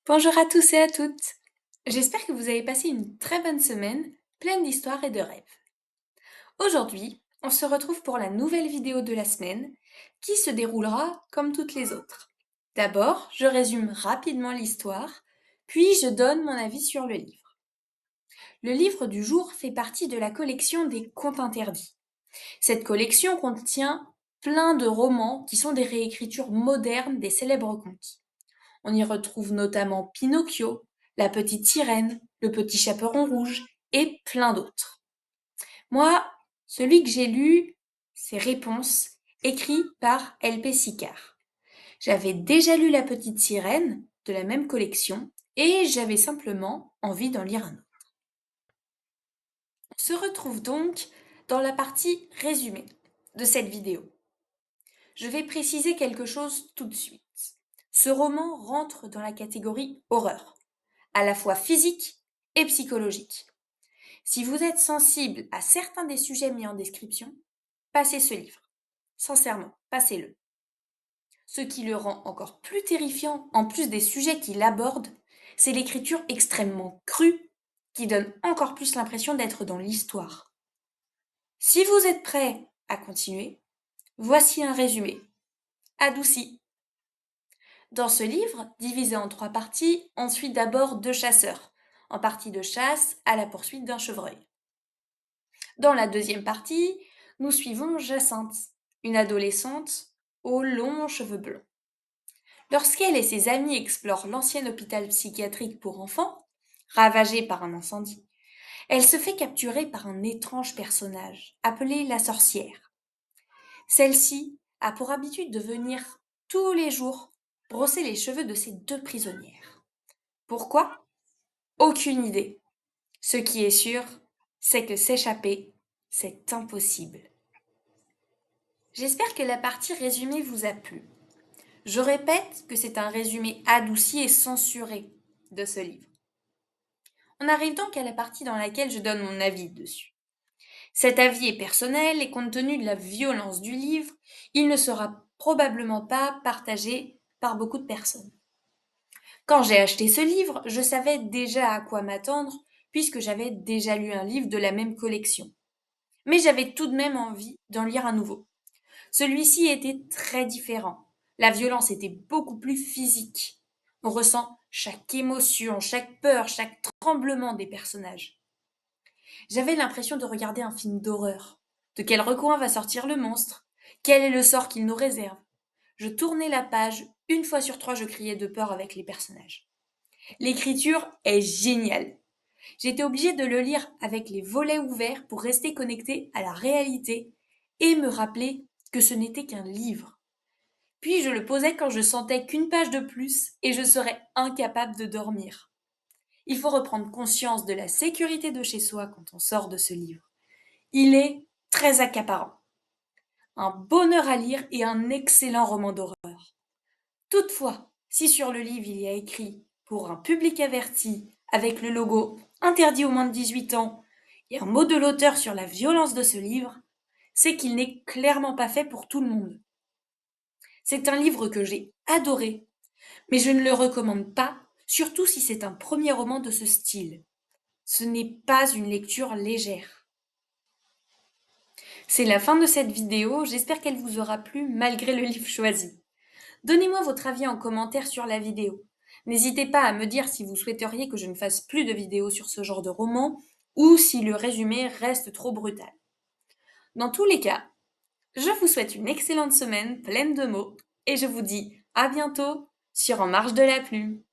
Bonjour à tous et à toutes. J'espère que vous avez passé une très bonne semaine, pleine d'histoires et de rêves. Aujourd'hui, on se retrouve pour la nouvelle vidéo de la semaine, qui se déroulera comme toutes les autres. D'abord, je résume rapidement l'histoire, puis je donne mon avis sur le livre. Le livre du jour fait partie de la collection des Contes interdits. Cette collection contient plein de romans qui sont des réécritures modernes des célèbres contes. On y retrouve notamment Pinocchio, La petite sirène, Le petit chaperon rouge et plein d'autres. Moi, celui que j'ai lu, c'est Réponse, écrit par L.P. Sicard. J'avais déjà lu La petite sirène de la même collection et j'avais simplement envie d'en lire un autre. On se retrouve donc dans la partie résumée de cette vidéo. Je vais préciser quelque chose tout de suite. Ce roman rentre dans la catégorie horreur, à la fois physique et psychologique. Si vous êtes sensible à certains des sujets mis en description, passez ce livre. Sincèrement, passez-le. Ce qui le rend encore plus terrifiant, en plus des sujets qu'il aborde, c'est l'écriture extrêmement crue qui donne encore plus l'impression d'être dans l'histoire. Si vous êtes prêt à continuer, voici un résumé, adouci. Dans ce livre, divisé en 3 parties, on suit d'abord 2 chasseurs, en partie de chasse à la poursuite d'un chevreuil. Dans la deuxième partie, nous suivons Jacinthe, une adolescente aux longs cheveux blonds. Lorsqu'elle et ses amis explorent l'ancien hôpital psychiatrique pour enfants, ravagé par un incendie, elle se fait capturer par un étrange personnage, appelé la sorcière. Celle-ci a pour habitude de venir tous les jours brosser les cheveux de ses 2 prisonnières. Pourquoi? Aucune idée. Ce qui est sûr, c'est que s'échapper, c'est impossible. J'espère que la partie résumée vous a plu. Je répète que c'est un résumé adouci et censuré de ce livre. On arrive donc à la partie dans laquelle je donne mon avis dessus. Cet avis est personnel et compte tenu de la violence du livre, il ne sera probablement pas partagé par beaucoup de personnes. Quand j'ai acheté ce livre, je savais déjà à quoi m'attendre puisque j'avais déjà lu un livre de la même collection. Mais j'avais tout de même envie d'en lire un nouveau. Celui-ci était très différent. La violence était beaucoup plus physique. On ressent chaque émotion, chaque peur, chaque tremblement des personnages. J'avais l'impression de regarder un film d'horreur. De quel recoin va sortir le monstre? Quel est le sort qu'il nous réserve? Je tournais la page, 1 fois sur 3 je criais de peur avec les personnages. L'écriture est géniale. J'étais obligée de le lire avec les volets ouverts pour rester connectée à la réalité et me rappeler que ce n'était qu'un livre. Puis je le posais quand je sentais qu'une page de plus et je serais incapable de dormir. Il faut reprendre conscience de la sécurité de chez soi quand on sort de ce livre. Il est très accaparant. Un bonheur à lire et un excellent roman d'horreur. Toutefois, si sur le livre il y a écrit pour un public averti avec le logo interdit aux moins de 18 ans et un mot de l'auteur sur la violence de ce livre, c'est qu'il n'est clairement pas fait pour tout le monde. C'est un livre que j'ai adoré, mais je ne le recommande pas, surtout si c'est un premier roman de ce style. Ce n'est pas une lecture légère. C'est la fin de cette vidéo, j'espère qu'elle vous aura plu malgré le livre choisi. Donnez-moi votre avis en commentaire sur la vidéo. N'hésitez pas à me dire si vous souhaiteriez que je ne fasse plus de vidéos sur ce genre de roman ou si le résumé reste trop brutal. Dans tous les cas, je vous souhaite une excellente semaine pleine de mots et je vous dis à bientôt sur En marge de la plume.